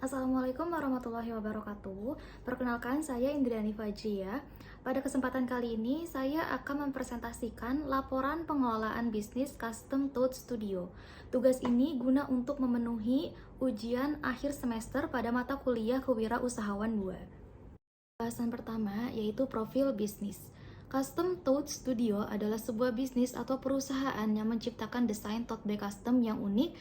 Assalamualaikum warahmatullahi wabarakatuh. Perkenalkan, saya Indriani Fajria. Pada kesempatan kali ini, saya akan mempresentasikan laporan pengelolaan bisnis Custom Toad Studio. Tugas ini guna untuk memenuhi ujian akhir semester pada mata kuliah Kewirausahaan 2. Bahasan pertama yaitu profil bisnis. Custom Toad Studio adalah sebuah bisnis atau perusahaan yang menciptakan desain tote bag custom yang unik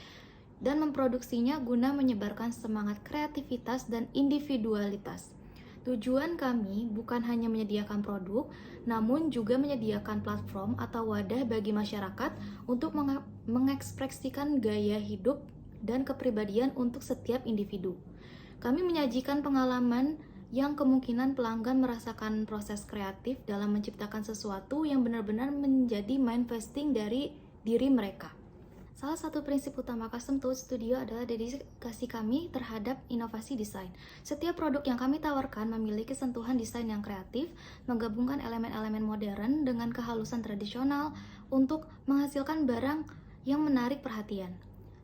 dan memproduksinya guna menyebarkan semangat kreativitas dan individualitas. Tujuan kami bukan hanya menyediakan produk, namun juga menyediakan platform atau wadah bagi masyarakat untuk mengekspresikan gaya hidup dan kepribadian untuk setiap individu. Kami menyajikan pengalaman yang kemungkinan pelanggan merasakan proses kreatif dalam menciptakan sesuatu yang benar-benar menjadi manifesting dari diri mereka. Salah satu prinsip utama Custom Toad Studio adalah dedikasi kami terhadap inovasi desain. Setiap produk yang kami tawarkan memiliki sentuhan desain yang kreatif, menggabungkan elemen-elemen modern dengan kehalusan tradisional untuk menghasilkan barang yang menarik perhatian.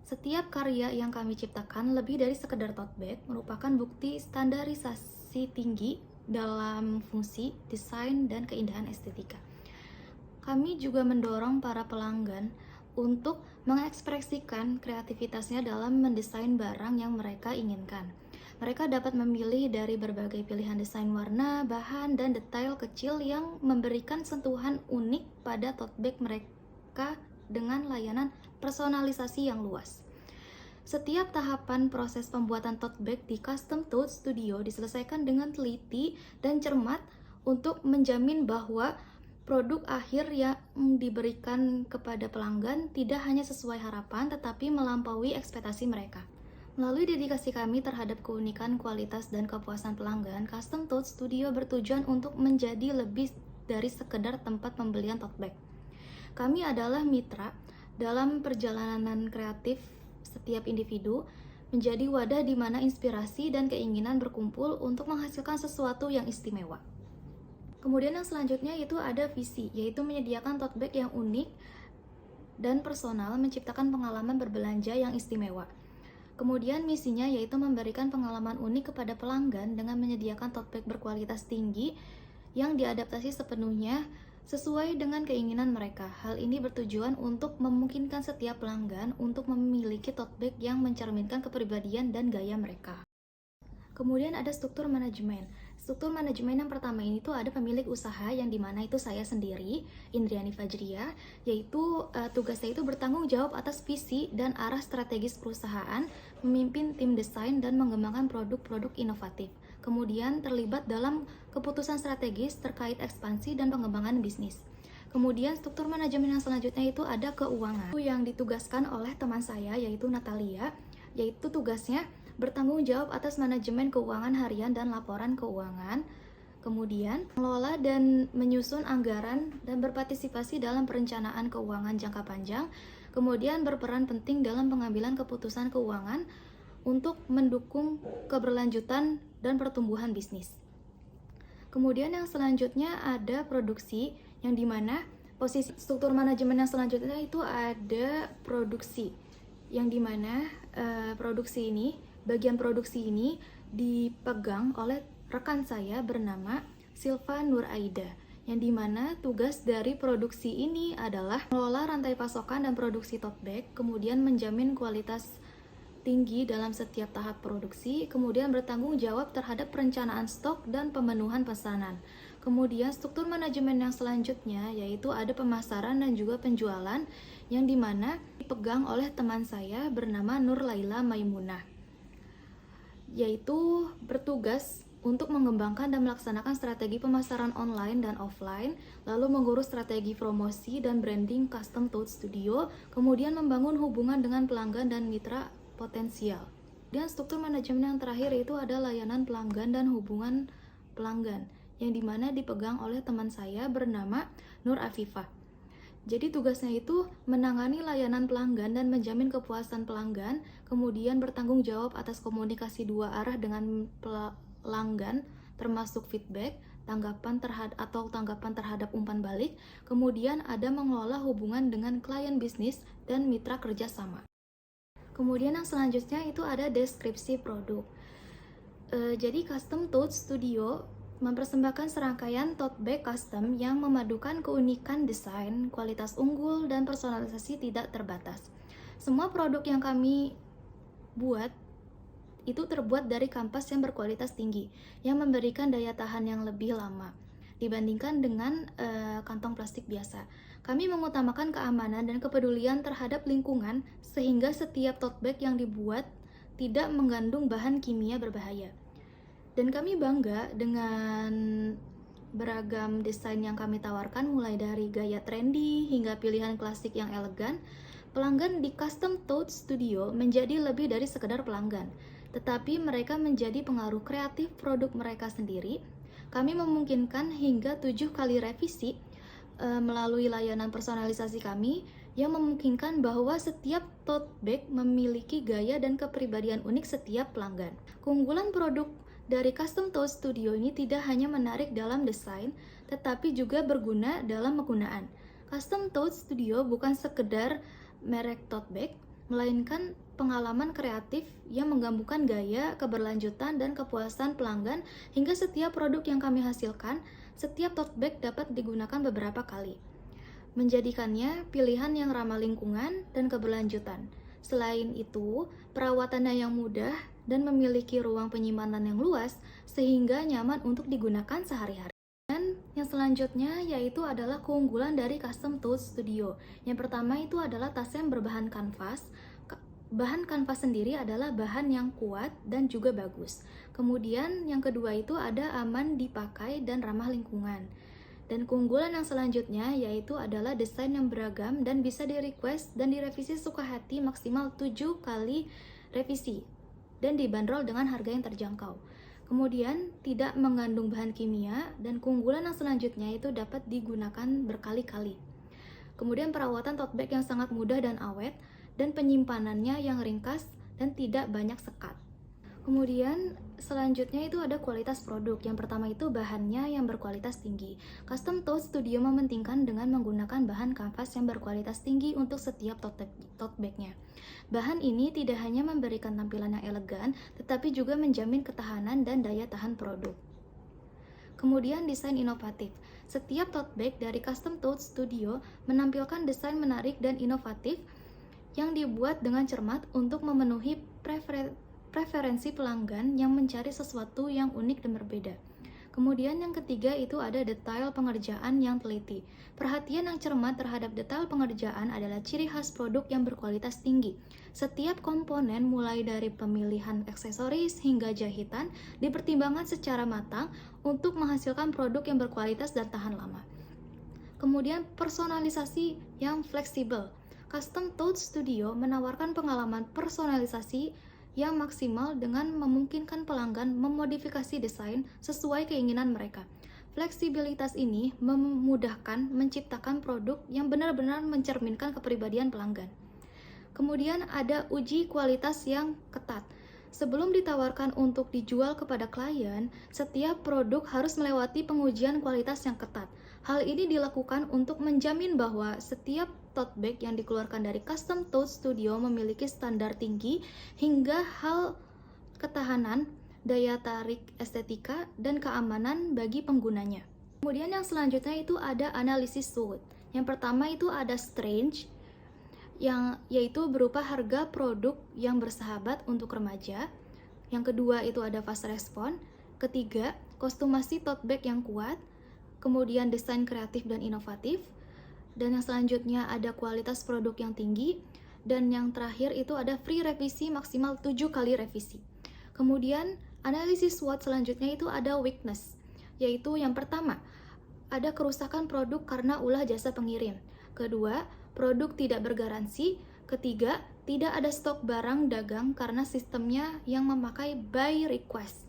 Setiap karya yang kami ciptakan lebih dari sekedar tote bag merupakan bukti standarisasi tinggi dalam fungsi, desain, dan keindahan estetika. Kami juga mendorong para pelanggan untuk mengekspresikan kreativitasnya dalam mendesain barang yang mereka inginkan. Mereka dapat memilih dari berbagai pilihan desain warna, bahan, dan detail kecil yang memberikan sentuhan unik pada tote bag mereka dengan layanan personalisasi yang luas. Setiap tahapan proses pembuatan tote bag di Custom Toad Studio diselesaikan dengan teliti dan cermat untuk menjamin bahwa produk akhir yang diberikan kepada pelanggan tidak hanya sesuai harapan, tetapi melampaui ekspektasi mereka. Melalui dedikasi kami terhadap keunikan, kualitas, dan kepuasan pelanggan, Custom Toad Studio bertujuan untuk menjadi lebih dari sekedar tempat pembelian tote bag. Kami adalah mitra dalam perjalanan kreatif setiap individu, menjadi wadah di mana inspirasi dan keinginan berkumpul untuk menghasilkan sesuatu yang istimewa. Kemudian yang selanjutnya itu ada visi, yaitu menyediakan tote bag yang unik dan personal, menciptakan pengalaman berbelanja yang istimewa. Kemudian misinya yaitu memberikan pengalaman unik kepada pelanggan dengan menyediakan tote bag berkualitas tinggi yang diadaptasi sepenuhnya sesuai dengan keinginan mereka. Hal ini bertujuan untuk memungkinkan setiap pelanggan untuk memiliki tote bag yang mencerminkan kepribadian dan gaya mereka. Kemudian ada struktur manajemen. Struktur manajemen yang pertama ini tuh ada pemilik usaha yang dimana itu saya sendiri, Indriani Fajria, yaitu tugas saya itu bertanggung jawab atas visi dan arah strategis perusahaan, memimpin tim desain dan mengembangkan produk-produk inovatif. Kemudian terlibat dalam keputusan strategis terkait ekspansi dan pengembangan bisnis. Kemudian struktur manajemen yang selanjutnya itu ada keuangan, yang ditugaskan oleh teman saya yaitu Natalia, yaitu tugasnya bertanggung jawab atas manajemen keuangan harian dan laporan keuangan, kemudian mengelola dan menyusun anggaran dan berpartisipasi dalam perencanaan keuangan jangka panjang, kemudian berperan penting dalam pengambilan keputusan keuangan untuk mendukung keberlanjutan dan pertumbuhan bisnis. Kemudian yang selanjutnya ada produksi, yang dimana posisi struktur manajemen yang selanjutnya itu ada produksi, yang dimana bagian produksi ini dipegang oleh rekan saya bernama Silva Nur Aida, yang dimana tugas dari produksi ini adalah mengelola rantai pasokan dan produksi tote bag, kemudian menjamin kualitas tinggi dalam setiap tahap produksi, kemudian bertanggung jawab terhadap perencanaan stok dan pemenuhan pesanan. Kemudian struktur manajemen yang selanjutnya yaitu ada pemasaran dan juga penjualan, yang dimana dipegang oleh teman saya bernama Nur Laila Maimunah, yaitu bertugas untuk mengembangkan dan melaksanakan strategi pemasaran online dan offline, lalu mengurus strategi promosi dan branding Custom Toad Studio, kemudian membangun hubungan dengan pelanggan dan mitra potensial. Dan struktur manajemen yang terakhir itu ada layanan pelanggan dan hubungan pelanggan, yang dimana dipegang oleh teman saya bernama Nur Afifah. Jadi tugasnya itu menangani layanan pelanggan dan menjamin kepuasan pelanggan, kemudian bertanggung jawab atas komunikasi dua arah dengan pelanggan, termasuk feedback, tanggapan terhadap umpan balik, kemudian ada mengelola hubungan dengan klien bisnis dan mitra kerjasama. Kemudian yang selanjutnya itu ada deskripsi produk. Jadi Custom Tote Studio mempersembahkan serangkaian tote bag custom yang memadukan keunikan desain, kualitas unggul, dan personalisasi tidak terbatas. Semua produk yang kami buat itu terbuat dari kampas yang berkualitas tinggi, yang memberikan daya tahan yang lebih lama dibandingkan dengan kantong plastik biasa. Kami mengutamakan keamanan dan kepedulian terhadap lingkungan, sehingga setiap tote bag yang dibuat tidak mengandung bahan kimia berbahaya. Dan kami bangga dengan beragam desain yang kami tawarkan, mulai dari gaya trendy hingga pilihan klasik yang elegan. Pelanggan di Custom Tote Studio menjadi lebih dari sekedar pelanggan, tetapi mereka menjadi pengaruh kreatif produk mereka sendiri. Kami memungkinkan hingga 7 kali revisi melalui layanan personalisasi kami, yang memungkinkan bahwa setiap tote bag memiliki gaya dan kepribadian unik setiap pelanggan. Keunggulan produk dari Custom Tote Studio ini tidak hanya menarik dalam desain, tetapi juga berguna dalam penggunaan. Custom Tote Studio bukan sekedar merek tote bag, melainkan pengalaman kreatif yang menggabungkan gaya, keberlanjutan, dan kepuasan pelanggan. Hingga setiap produk yang kami hasilkan, setiap tote bag dapat digunakan beberapa kali, menjadikannya pilihan yang ramah lingkungan dan keberlanjutan. Selain itu, perawatannya yang mudah dan memiliki ruang penyimpanan yang luas, sehingga nyaman untuk digunakan sehari-hari. Dan yang selanjutnya yaitu adalah keunggulan dari Custom Tote Studio. Yang pertama itu adalah tas yang berbahan kanvas. Bahan kanvas sendiri adalah bahan yang kuat dan juga bagus. Kemudian yang kedua itu ada aman dipakai dan ramah lingkungan. Dan keunggulan yang selanjutnya yaitu adalah desain yang beragam dan bisa di-request dan direvisi suka hati maksimal 7 kali revisi, dan dibanderol dengan harga yang terjangkau. Kemudian tidak mengandung bahan kimia, dan keunggulan yang selanjutnya itu dapat digunakan berkali-kali. Kemudian perawatan tote bag yang sangat mudah dan awet, dan penyimpanannya yang ringkas dan tidak banyak sekat. Kemudian selanjutnya itu ada kualitas produk. Yang pertama itu bahannya yang berkualitas tinggi. Custom Tote Studio mementingkan dengan menggunakan bahan kanvas yang berkualitas tinggi untuk setiap tote bag-nya. Bahan ini tidak hanya memberikan tampilan yang elegan, tetapi juga menjamin ketahanan dan daya tahan produk. Kemudian desain inovatif. Setiap tote bag dari Custom Tote Studio menampilkan desain menarik dan inovatif yang dibuat dengan cermat untuk memenuhi preferensi pelanggan yang mencari sesuatu yang unik dan berbeda. Kemudian yang ketiga itu ada detail pengerjaan yang teliti. Perhatian yang cermat terhadap detail pengerjaan adalah ciri khas produk yang berkualitas tinggi. Setiap komponen mulai dari pemilihan aksesoris hingga jahitan dipertimbangkan secara matang untuk menghasilkan produk yang berkualitas dan tahan lama. Kemudian personalisasi yang fleksibel. Custom Tote Studio menawarkan pengalaman personalisasi yang maksimal dengan memungkinkan pelanggan memodifikasi desain sesuai keinginan mereka. Fleksibilitas ini memudahkan menciptakan produk yang benar-benar mencerminkan kepribadian pelanggan. Kemudian ada uji kualitas yang ketat. Sebelum ditawarkan untuk dijual kepada klien, setiap produk harus melewati pengujian kualitas yang ketat. Hal ini dilakukan untuk menjamin bahwa setiap tote bag yang dikeluarkan dari Custom Tote Studio memiliki standar tinggi hingga hal ketahanan, daya tarik estetika, dan keamanan bagi penggunanya. Kemudian yang selanjutnya itu ada analisis SWOT. Yang pertama itu ada Strange, yang yaitu berupa harga produk yang bersahabat untuk remaja. Yang kedua itu ada Fast Response. Ketiga, kostumasi tote bag yang kuat. Kemudian desain kreatif dan inovatif. Dan yang selanjutnya ada kualitas produk yang tinggi. Dan yang terakhir itu ada free revisi maksimal 7 kali revisi. Kemudian analisis SWOT selanjutnya itu ada weakness, yaitu yang pertama, ada kerusakan produk karena ulah jasa pengirim. Kedua, produk tidak bergaransi. Ketiga, tidak ada stok barang dagang karena sistemnya yang memakai buy request,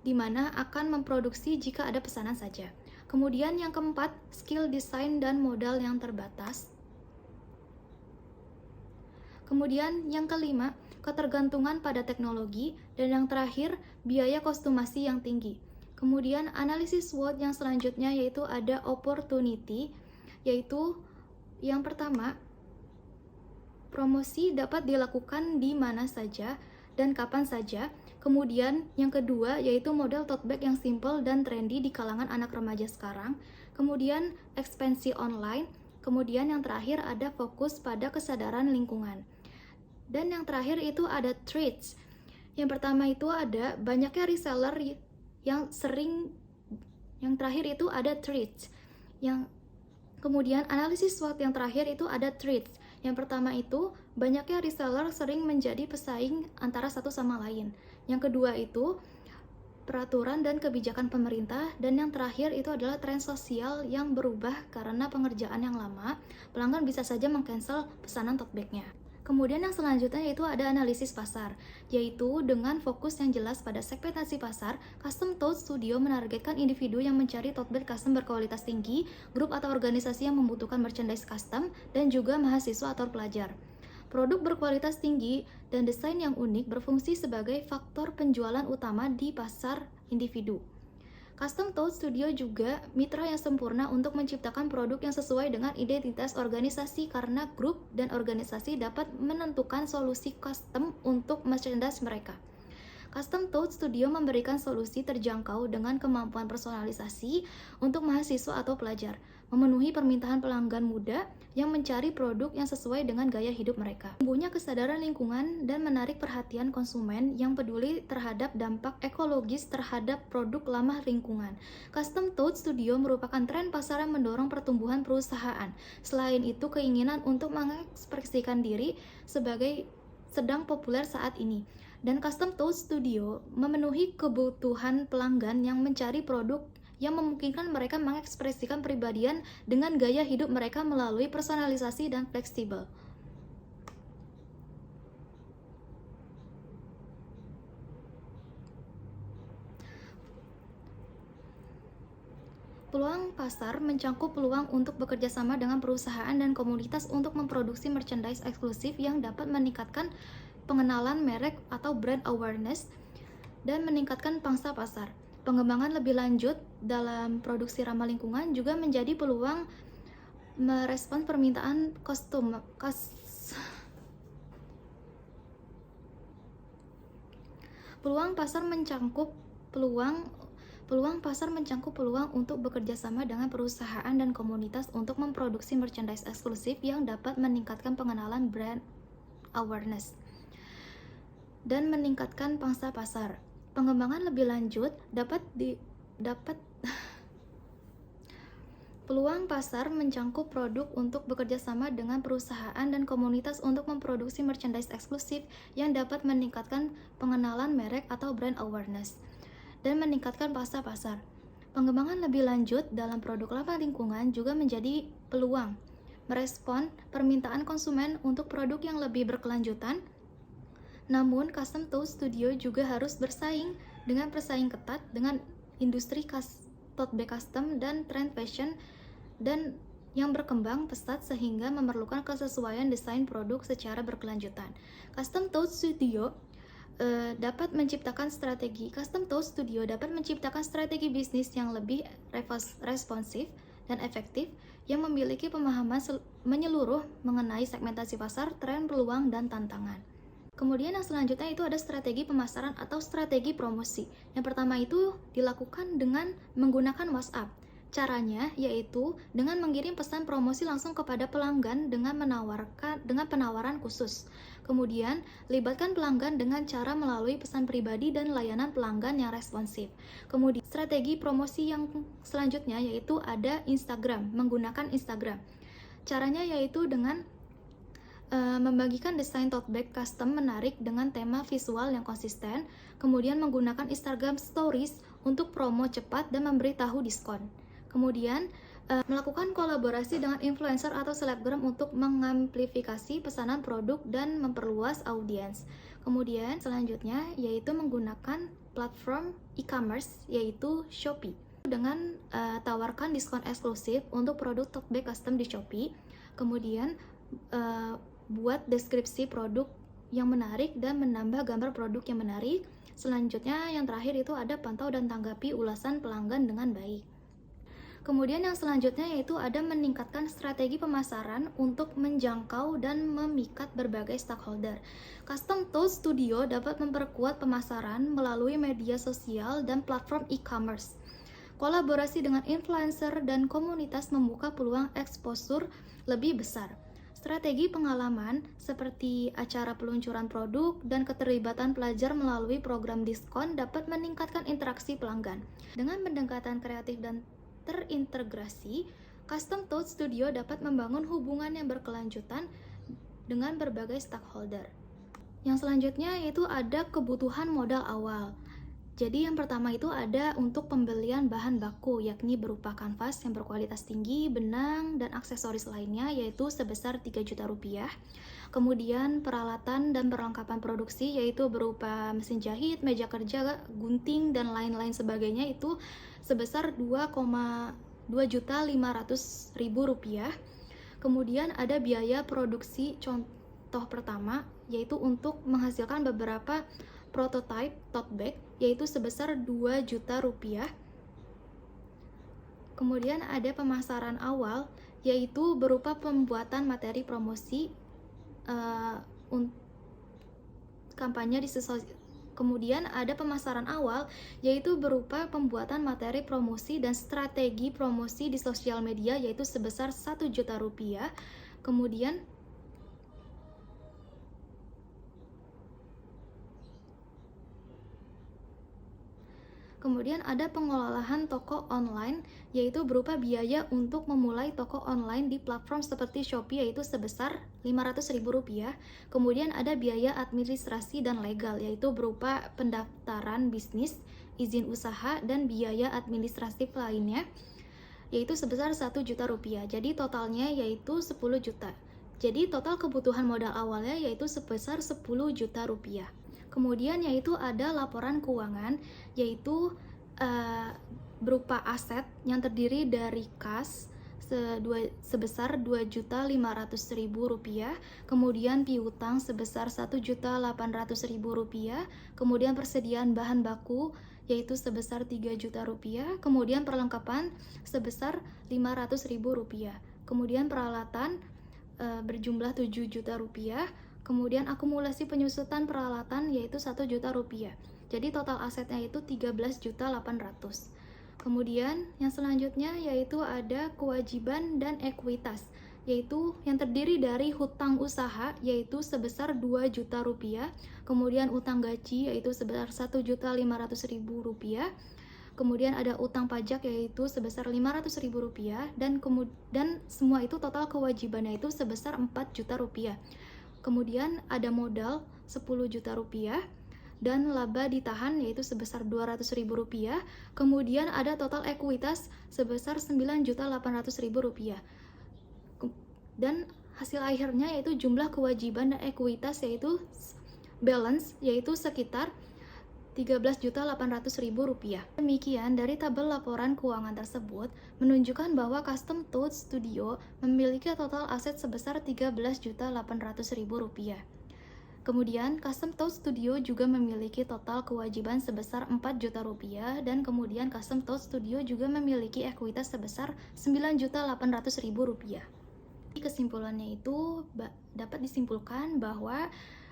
di mana akan memproduksi jika ada pesanan saja. Kemudian yang keempat, skill desain dan modal yang terbatas. Kemudian yang kelima, ketergantungan pada teknologi. Dan yang terakhir, biaya kostumasi yang tinggi. Kemudian analisis SWOT yang selanjutnya yaitu ada opportunity, yaitu yang pertama, Promosi dapat dilakukan di mana saja dan kapan saja. Kemudian yang kedua yaitu model tote bag yang simple dan trendy di kalangan anak remaja sekarang. Kemudian ekspansi online. Kemudian yang terakhir ada fokus pada kesadaran lingkungan. Dan yang terakhir itu ada treats. Yang pertama itu ada banyaknya reseller yang sering. Yang terakhir itu ada treats. Kemudian analisis SWOT yang terakhir itu ada treats. Yang pertama itu banyaknya reseller sering menjadi pesaing antara satu sama lain. Yang kedua itu peraturan dan kebijakan pemerintah. Dan yang terakhir itu adalah tren sosial yang berubah karena pengerjaan yang lama. Pelanggan bisa saja meng-cancel pesanan tote bag-nya. Kemudian yang selanjutnya yaitu ada analisis pasar, yaitu dengan fokus yang jelas pada segmentasi pasar. Custom Tote Studio menargetkan individu yang mencari tote bag custom berkualitas tinggi, grup atau organisasi yang membutuhkan merchandise custom, dan juga mahasiswa atau pelajar. Produk berkualitas tinggi dan desain yang unik berfungsi sebagai faktor penjualan utama di pasar individu. Custom Tote Studio juga mitra yang sempurna untuk menciptakan produk yang sesuai dengan identitas organisasi karena grup dan organisasi dapat menentukan solusi custom untuk merchandise mereka. Custom Tote Studio memberikan solusi terjangkau dengan kemampuan personalisasi untuk mahasiswa atau pelajar, memenuhi permintaan pelanggan muda yang mencari produk yang sesuai dengan gaya hidup mereka. Tumbuhnya kesadaran lingkungan dan menarik perhatian konsumen yang peduli terhadap dampak ekologis terhadap produk ramah lingkungan. Custom Tote Studio merupakan tren pasar yang mendorong pertumbuhan perusahaan. Selain itu, keinginan untuk mengekspresikan diri sebagai sedang populer saat ini. Dan Custom Tote Studio memenuhi kebutuhan pelanggan yang mencari produk yang memungkinkan mereka mengekspresikan pribadian dengan gaya hidup mereka melalui personalisasi dan fleksibel. Peluang pasar mencangkup peluang untuk bekerja sama dengan perusahaan dan komunitas untuk memproduksi merchandise eksklusif yang dapat meningkatkan pengenalan merek atau brand awareness dan meningkatkan pangsa pasar. Pengembangan lebih lanjut dalam produksi ramah lingkungan juga menjadi peluang merespons permintaan Peluang pasar mencangkup peluang untuk bekerja sama dengan perusahaan dan komunitas untuk memproduksi merchandise eksklusif yang dapat meningkatkan pengenalan brand awareness dan meningkatkan pangsa pasar. Pengembangan lebih lanjut Peluang pasar mencangkup produk untuk bekerja sama dengan perusahaan dan komunitas untuk memproduksi merchandise eksklusif yang dapat meningkatkan pengenalan merek atau brand awareness dan meningkatkan pangsa pasar. Pengembangan lebih lanjut dalam produk ramah lingkungan juga menjadi peluang merespon permintaan konsumen untuk produk yang lebih berkelanjutan. Namun, Custom Tote Studio juga harus bersaing dengan persaing ketat dengan industri tote bag custom dan trend fashion dan yang berkembang pesat sehingga memerlukan kesesuaian desain produk secara berkelanjutan. Custom Tote Studio dapat menciptakan strategi bisnis yang lebih responsif dan efektif yang memiliki pemahaman menyeluruh mengenai segmentasi pasar, tren, peluang, dan tantangan. Kemudian yang selanjutnya itu ada strategi pemasaran atau strategi promosi. Yang pertama itu dilakukan dengan menggunakan WhatsApp. Caranya yaitu dengan mengirim pesan promosi langsung kepada pelanggan dengan penawaran khusus. Kemudian, libatkan pelanggan dengan cara melalui pesan pribadi dan layanan pelanggan yang responsif. Kemudian, strategi promosi yang selanjutnya yaitu ada Instagram, menggunakan Instagram. Caranya yaitu dengan membagikan desain tote bag custom menarik dengan tema visual yang konsisten, kemudian menggunakan Instagram Stories untuk promo cepat dan memberitahu diskon. Kemudian, melakukan kolaborasi dengan influencer atau selebgram untuk mengamplifikasi pesanan produk dan memperluas audiens. Kemudian, selanjutnya yaitu menggunakan platform e-commerce yaitu Shopee. Dengan tawarkan diskon eksklusif untuk produk tote bag custom di Shopee. Kemudian, buat deskripsi produk yang menarik dan menambah gambar produk yang menarik. Selanjutnya yang terakhir itu ada pantau dan tanggapi ulasan pelanggan dengan baik. Kemudian yang selanjutnya yaitu ada meningkatkan strategi pemasaran untuk menjangkau dan memikat berbagai stakeholder. Custom Toast Studio dapat memperkuat pemasaran melalui media sosial dan platform e-commerce. Kolaborasi dengan influencer dan komunitas membuka peluang eksposur lebih besar. Strategi pengalaman seperti acara peluncuran produk dan keterlibatan pelajar melalui program diskon dapat meningkatkan interaksi pelanggan. Dengan pendekatan kreatif dan terintegrasi, Custom Toast Studio dapat membangun hubungan yang berkelanjutan dengan berbagai stakeholder. Yang selanjutnya yaitu ada kebutuhan modal awal. Jadi yang pertama itu ada untuk pembelian bahan baku, yakni berupa kanvas yang berkualitas tinggi, benang, dan aksesoris lainnya, yaitu sebesar 3 juta rupiah. Kemudian peralatan dan perlengkapan produksi, yaitu berupa mesin jahit, meja kerja, gunting, dan lain-lain sebagainya, itu sebesar 2,500.000 rupiah. Kemudian ada biaya produksi contoh pertama, yaitu untuk menghasilkan beberapa prototype tote bag, yaitu sebesar 2 juta rupiah. Kemudian ada pemasaran awal, yaitu berupa pembuatan materi promosi kampanye di Kemudian ada pemasaran awal, yaitu berupa pembuatan materi promosi dan strategi promosi di sosial media, yaitu sebesar 1 juta rupiah. Kemudian ada pengelolaan toko online, yaitu berupa biaya untuk memulai toko online di platform seperti Shopee, yaitu sebesar 500.000 rupiah. Kemudian ada biaya administrasi dan legal, yaitu berupa pendaftaran bisnis, izin usaha, dan biaya administratif lainnya, yaitu sebesar 1 juta rupiah. Jadi totalnya yaitu 10 juta. Jadi total kebutuhan modal awalnya yaitu sebesar 10 juta rupiah. Kemudian yaitu ada laporan keuangan, yaitu berupa aset yang terdiri dari kas sebesar 2.500.000 rupiah, kemudian piutang sebesar 1.800.000 rupiah, kemudian persediaan bahan baku yaitu sebesar 3 juta rupiah, kemudian perlengkapan sebesar 500.000 rupiah, kemudian peralatan berjumlah 7 juta rupiah, kemudian akumulasi penyusutan peralatan yaitu 1 juta rupiah. Jadi total asetnya itu 13.800.000. Kemudian yang selanjutnya yaitu ada kewajiban dan ekuitas, yaitu yang terdiri dari hutang usaha yaitu sebesar 2 juta rupiah, kemudian utang gaji yaitu sebesar 1.500.000 rupiah, kemudian ada utang pajak yaitu sebesar 500.000 rupiah, dan semua itu total kewajibannya itu sebesar 4 juta rupiah. Kemudian ada modal 10 juta rupiah, dan laba ditahan yaitu sebesar 200.000 rupiah. Kemudian ada total ekuitas sebesar 9.800.000 rupiah. Dan hasil akhirnya yaitu jumlah kewajiban dan ekuitas yaitu balance yaitu sekitar 13.800.000 rupiah. Demikian dari tabel laporan keuangan tersebut menunjukkan bahwa Custom Toast Studio memiliki total aset sebesar 13.800.000 rupiah. Kemudian Custom Toast Studio juga memiliki total kewajiban sebesar 4 juta rupiah, dan kemudian Custom Toast Studio juga memiliki ekuitas sebesar 9.800.000 rupiah. Kesimpulannya itu dapat disimpulkan bahwa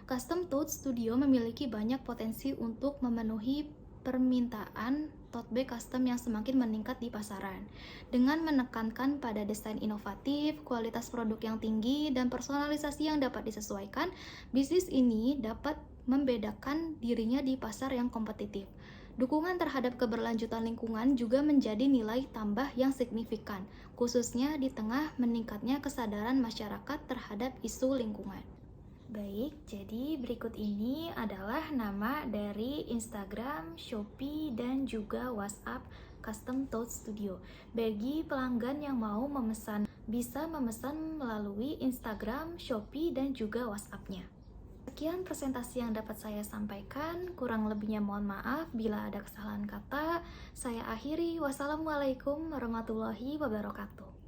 Custom Toast Studio memiliki banyak potensi untuk memenuhi permintaan tote bag custom yang semakin meningkat di pasaran. Dengan menekankan pada desain inovatif, kualitas produk yang tinggi, dan personalisasi yang dapat disesuaikan, bisnis ini dapat membedakan dirinya di pasar yang kompetitif. Dukungan terhadap keberlanjutan lingkungan juga menjadi nilai tambah yang signifikan, khususnya di tengah meningkatnya kesadaran masyarakat terhadap isu lingkungan. Baik, jadi berikut ini adalah nama dari Instagram, Shopee, dan juga WhatsApp Custom Toast Studio. Bagi pelanggan yang mau memesan, bisa memesan melalui Instagram, Shopee, dan juga WhatsApp-nya. Sekian presentasi yang dapat saya sampaikan, kurang lebihnya mohon maaf bila ada kesalahan kata. Saya akhiri, wassalamualaikum warahmatullahi wabarakatuh.